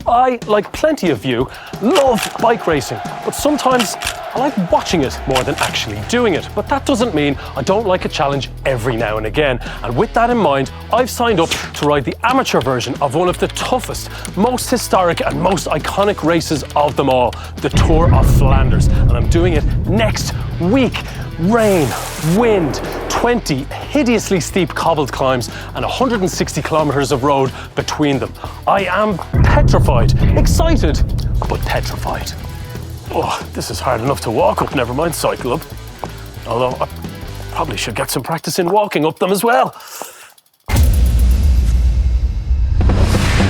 I, like plenty of you, love bike racing, but sometimes I like watching it more than actually doing it. But that doesn't mean I don't like a challenge every now and again. And with that in mind, I've signed up to ride the amateur version of one of the toughest, most historic and most iconic races of them all, the Tour of Flanders. And I'm doing it next week. Rain, wind, 20 hideously steep cobbled climbs and 160 kilometres of road between them. I am petrified, excited, but petrified. Oh, this is hard enough to walk up, never mind cycle up. Although I probably should get some practice in walking up them as well.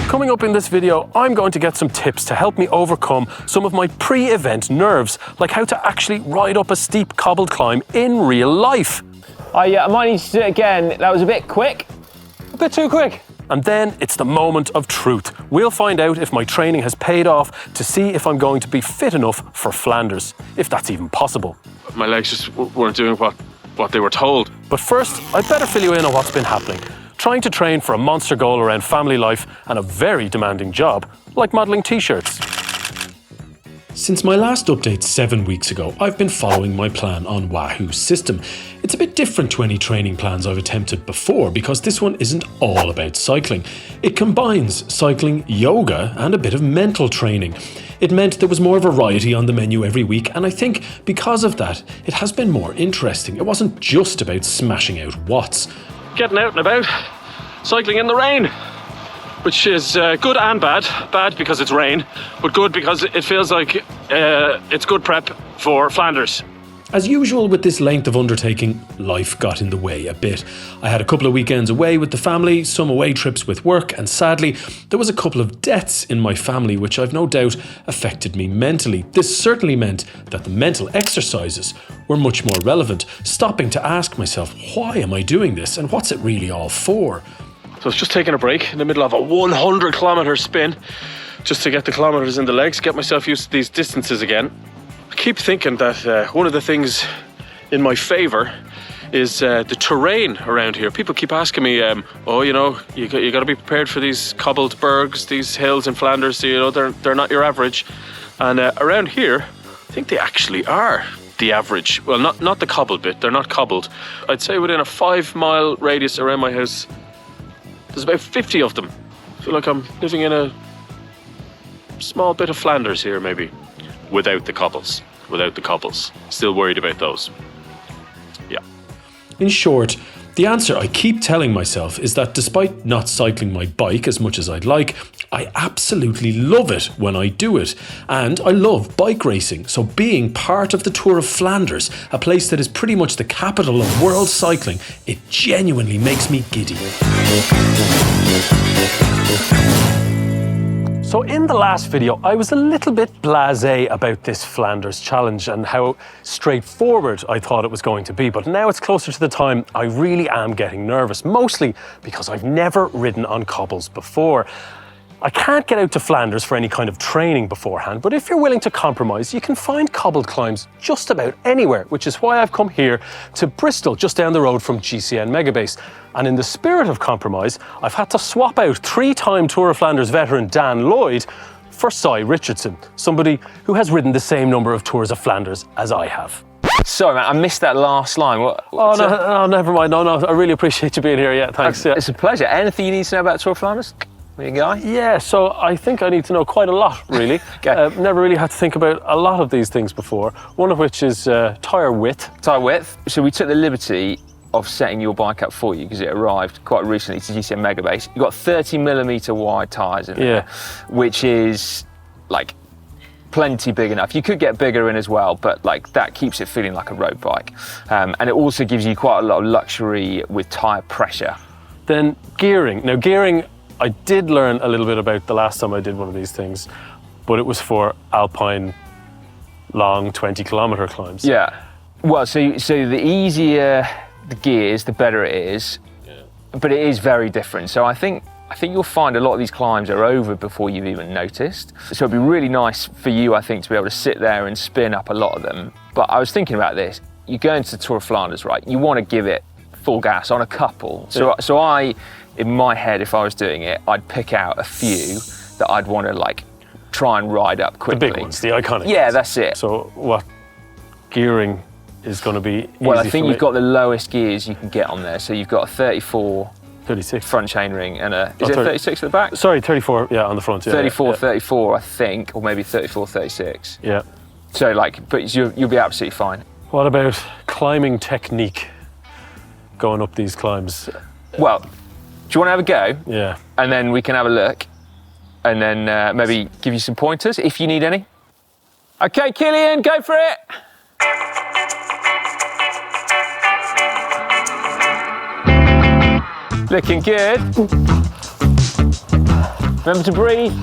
Coming up in this video, I'm going to get some tips to help me overcome some of my pre-event nerves, like how to actually ride up a steep cobbled climb in real life. I might need to do it again. That was a bit quick. A bit too quick. And then it's the moment of truth. We'll find out if my training has paid off to see if I'm going to be fit enough for Flanders, if that's even possible. My legs just weren't doing what they were told. But first, I'd better fill you in on what's been happening. Trying to train for a monster goal around family life and a very demanding job, like modelling t-shirts. Since my last update 7 weeks ago, I've been following my plan on Wahoo SYSTM. It's a bit different to any training plans I've attempted before because this one isn't all about cycling. It combines cycling, yoga and a bit of mental training. It meant there was more variety on the menu every week, and I think because of that, it has been more interesting. It wasn't just about smashing out watts. Getting out and about, cycling in the rain, which is good and bad. Bad because it's rain, but good because it feels like it's good prep for Flanders. As usual with this length of undertaking, life got in the way a bit. I had a couple of weekends away with the family, some away trips with work, and sadly, there was a couple of deaths in my family which I've no doubt affected me mentally. This certainly meant that the mental exercises were much more relevant, stopping to ask myself, why am I doing this and what's it really all for? So I was just taking a break in the middle of a 100-kilometre spin, just to get the kilometres in the legs, get myself used to these distances again. I keep thinking that one of the things in my favour is the terrain around here. People keep asking me, oh, you know, you got to be prepared for these cobbled bergs, these hills in Flanders. You know, they're not your average. And around here, I think they actually are the average. Well, not the cobbled bit. They're not cobbled. I'd say within a 5-mile radius around my house, there's about 50 of them. I feel like I'm living in a small bit of Flanders here, maybe. Without the cobbles. Without the cobbles. Still worried about those. Yeah. In short, the answer I keep telling myself is that despite not cycling my bike as much as I'd like, I absolutely love it when I do it. And I love bike racing, so being part of the Tour of Flanders, a place that is pretty much the capital of world cycling, it genuinely makes me giddy. So in the last video, I was a little bit blasé about this Flanders challenge and how straightforward I thought it was going to be. But now it's closer to the time, I really am getting nervous, mostly because I've never ridden on cobbles before. I can't get out to Flanders for any kind of training beforehand, but if you're willing to compromise, you can find cobbled climbs just about anywhere, which is why I've come here to Bristol, just down the road from GCN Megabase. And in the spirit of compromise, I've had to swap out 3-time Tour of Flanders veteran Dan Lloyd for Cy Richardson, somebody who has ridden the same number of Tours of Flanders as I have. Sorry, man, I missed that last line. No, never mind. No, I really appreciate you being here. Yeah, thanks. Yeah. It's a pleasure. Anything you need to know about Tour of Flanders? You guy? Yeah, so I think I need to know quite a lot, really. Okay. Never really had to think about a lot of these things before, one of which is tyre width. Tyre width. So we took the liberty of setting your bike up for you because it arrived quite recently to GCN Megabase. You've got 30mm wide tyres in there, which is like plenty big enough. You could get bigger in as well, but like that keeps it feeling like a road bike. And it also gives you quite a lot of luxury with tyre pressure. Then gearing. Now gearing, I did learn a little bit about the last time I did one of these things, but it was for alpine, long 20-kilometre climbs. Yeah. Well, so the easier the gears, the better it is. Yeah. But it is very different. So I think you'll find a lot of these climbs are over before you've even noticed. So it'd be really nice for you, I think, to be able to sit there and spin up a lot of them. But I was thinking about this. You go into the Tour of Flanders, right? You want to give it full gas on a couple. So I, in my head, if I was doing it, I'd pick out a few that I'd want to like try and ride up quickly. The big ones, the iconic Yeah, ones. that's it. So what gearing is going to be Well, easy I think for you've me? got the lowest gears you can get on there. So you've got a 34 36. front chainring and a, is Oh, it 30. 36 at the back? Sorry, 34, yeah, on the front. Yeah, 34, yeah, 34, I think, or maybe 34, 36. yeah. So like, but you'll be absolutely fine. What about climbing technique going up these climbs? Well, do you want to have a go? Yeah. And then we can have a look and then maybe give you some pointers if you need any. Okay, Cillian, go for it. Looking good. Remember to breathe.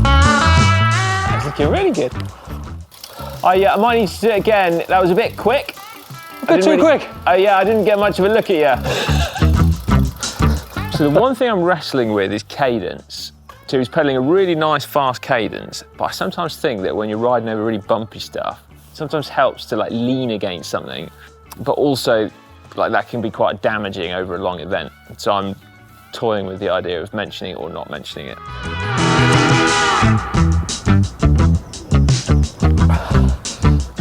That's looking really good. I might need to do it again. That was a bit quick. A bit too quick. Yeah, I didn't get much of a look at you. So the one thing I'm wrestling with is cadence. So he's pedaling a really nice fast cadence, but I sometimes think that when you're riding over really bumpy stuff, it sometimes helps to like lean against something, but also like that can be quite damaging over a long event. So I'm toying with the idea of mentioning it or not mentioning it.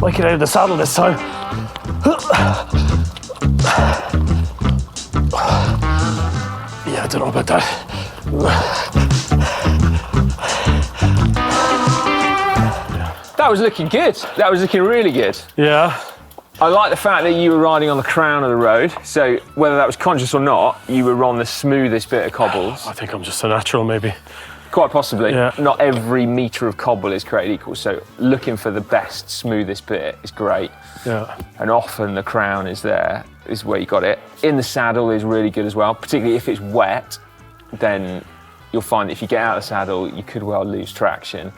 Might get out of the saddle this time. Yeah, I don't know about that. That was looking good. That was looking really good. Yeah. I like the fact that you were riding on the crown of the road. So whether that was conscious or not, you were on the smoothest bit of cobbles. I think I'm just a natural, maybe. Quite possibly. Yeah. Not every metre of cobble is created equal, so looking for the best, smoothest bit is great. Yeah. And often the crown is there, is where you got it. In the saddle is really good as well, particularly if it's wet, then you'll find that if you get out of the saddle, you could well lose traction.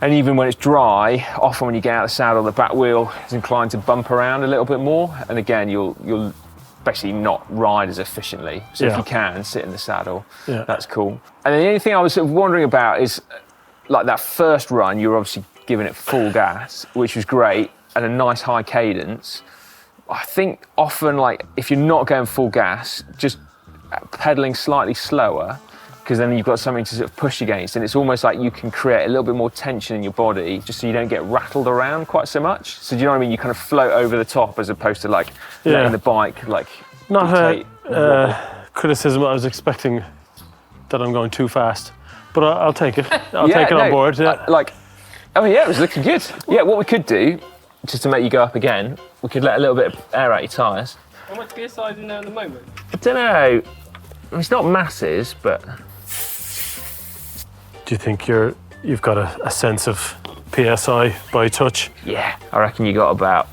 And even when it's dry, often when you get out of the saddle, the back wheel is inclined to bump around a little bit more. And again, you'll basically not ride as efficiently. So if Yeah. you can, sit in the saddle, Yeah. that's cool. And the only thing I was sort of wondering about is, like that first run, you were obviously giving it full gas, which was great, and a nice high cadence. I think often, like, if you're not going full gas, just pedaling slightly slower, because then you've got something to sort of push against, and it's almost like you can create a little bit more tension in your body just so you don't get rattled around quite so much. So do you know what I mean? You kind of float over the top as opposed to like letting the bike like Not dictate. a criticism. I was expecting that I'm going too fast, but I'll take it. I'll take it on board. Yeah. Oh yeah, it was looking good. Yeah, what we could do, just to make you go up again, we could let a little bit of air out your tyres. How much gear size in there at the moment? I don't know. I mean, it's not masses, but Do you think you've got a sense of PSI by touch? yeah, I reckon you got about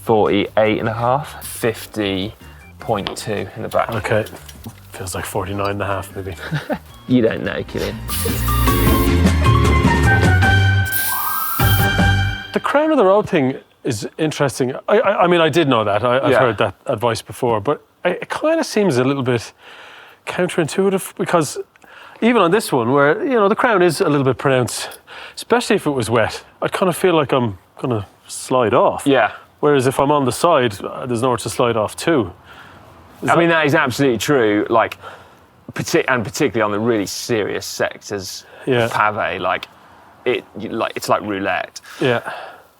48 and a half, 50.2 in the back. Okay. Feels like 49 and a half, maybe. You don't know, Cillian. The crown of the road thing is interesting. I mean, I did know that. I've Yeah. heard that advice before, but it kind of seems a little bit counterintuitive because even on this one, where the crown is a little bit pronounced, especially if it was wet, I kind of feel like I'm gonna slide off. Yeah. Whereas if I'm on the side, there's nowhere to slide off to. I mean, that is absolutely true. Like, and particularly on the really serious sectors Yeah. of pave, it's like roulette. Yeah.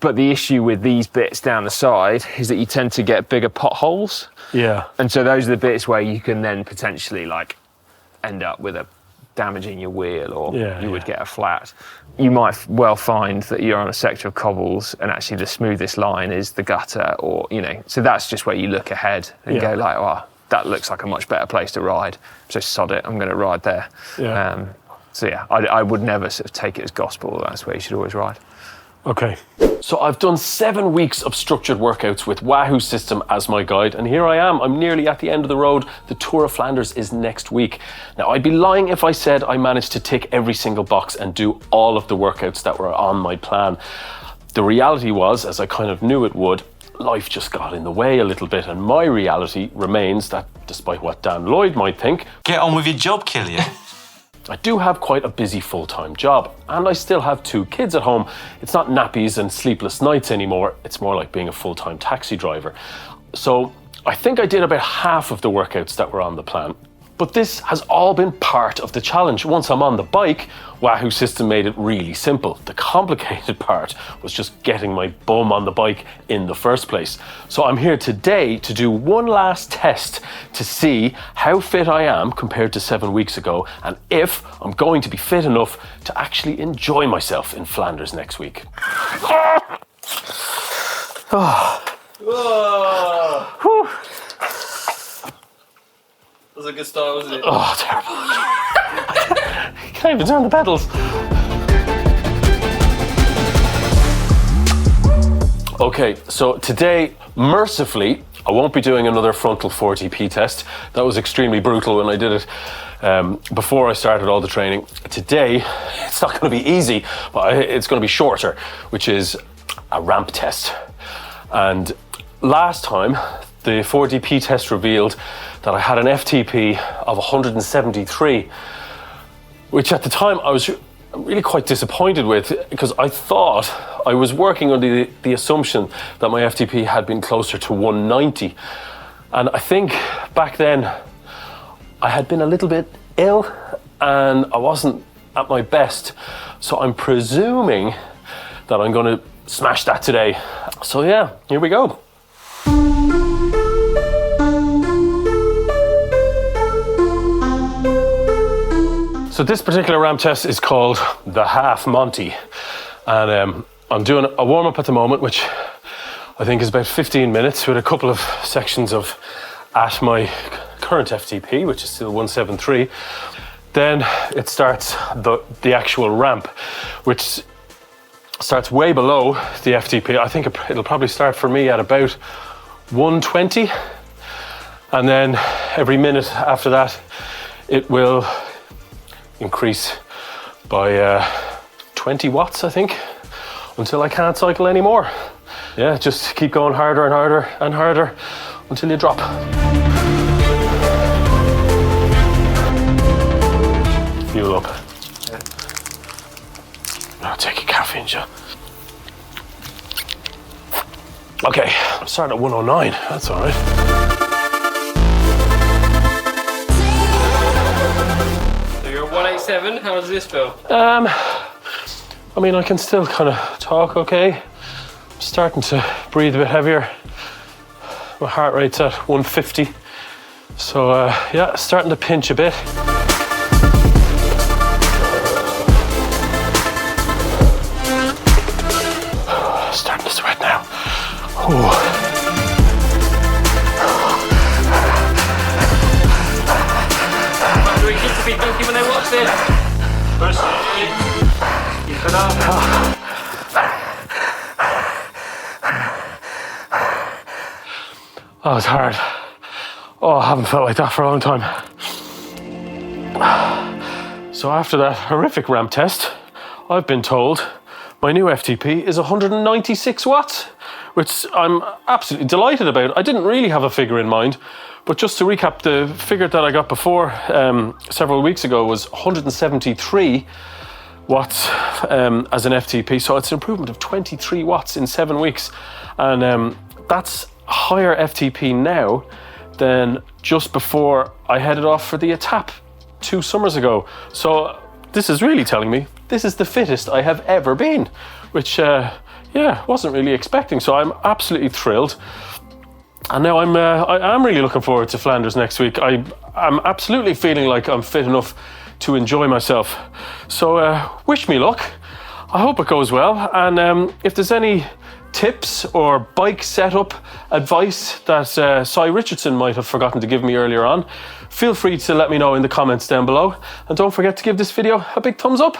But the issue with these bits down the side is that you tend to get bigger potholes. Yeah. And so those are the bits where you can then potentially like end up with a damaging your wheel, or you would get a flat. You might well find that you're on a sector of cobbles and actually the smoothest line is the gutter, or so that's just where you look ahead and go like, oh, that looks like a much better place to ride, so sod it, I'm going to ride there. So yeah, I would never sort of take it as gospel that's where you should always ride. Okay. So I've done 7 weeks of structured workouts with Wahoo SYSTM as my guide, and here I am. I'm nearly at the end of the road. The Tour of Flanders is next week. Now, I'd be lying if I said I managed to tick every single box and do all of the workouts that were on my plan. The reality was, as I kind of knew it would, life just got in the way a little bit, and my reality remains that, despite what Dan Lloyd might think, get on with your job, Cillian. I do have quite a busy full-time job, and I still have 2 kids at home. It's not nappies and sleepless nights anymore. It's more like being a full-time taxi driver. So I think I did about half of the workouts that were on the plan. But this has all been part of the challenge. Once I'm on the bike, Wahoo SYSTM made it really simple. The complicated part was just getting my bum on the bike in the first place. So I'm here today to do one last test to see how fit I am compared to 7 weeks ago, and if I'm going to be fit enough to actually enjoy myself in Flanders next week. Whoa! Whew. That was a good start, wasn't it? Oh, terrible. I can't even turn the pedals. Okay, so today, mercifully, I won't be doing another frontal 40p test. That was extremely brutal when I did it before I started all the training. Today, it's not going to be easy, but it's going to be shorter, which is a ramp test. And last time, the 40p test revealed that I had an FTP of 173, which at the time I was really quite disappointed with, because I thought I was working under the assumption that my FTP had been closer to 190. And I think back then I had been a little bit ill and I wasn't at my best. So I'm presuming that I'm going to smash that today. So yeah, here we go. So this particular ramp test is called the Half Monty, and I'm doing a warm-up at the moment, which I think is about 15 minutes with a couple of sections of at my current FTP, which is still 173. Then it starts the actual ramp, which starts way below the FTP. I think it'll probably start for me at about 120, and then every minute after that it will increase by 20 watts, I think, until I can't cycle anymore. Yeah, just keep going harder and harder and harder until you drop. Fuel up. Yeah. I'll take a caffeine shot. Okay, I'm starting at 109, that's all right. So you're 187, how does this feel? I mean, I can still kind of talk okay. I'm starting to breathe a bit heavier. My heart rate's at 150. So yeah, starting to pinch a bit. Starting to sweat now. Ooh. Do we keep the feet funky when they watch this? Push it. Keep it up. Oh, it's hard. Oh, I haven't felt like that for a long time. So after that horrific ramp test, I've been told my new FTP is 196 watts, which I'm absolutely delighted about. I didn't really have a figure in mind, but just to recap, the figure that I got before several weeks ago was 173 watts as an FTP. So it's an improvement of 23 watts in 7 weeks. And that's higher FTP now than just before I headed off for the Étape 2 summers ago. So this is really telling me this is the fittest I have ever been, which yeah, wasn't really expecting. So I'm absolutely thrilled. And now I am really looking forward to Flanders next week. I'm absolutely feeling like I'm fit enough to enjoy myself. So wish me luck. I hope it goes well. And if there's any tips or bike setup advice that Cy Richardson might have forgotten to give me earlier on, feel free to let me know in the comments down below. And don't forget to give this video a big thumbs up.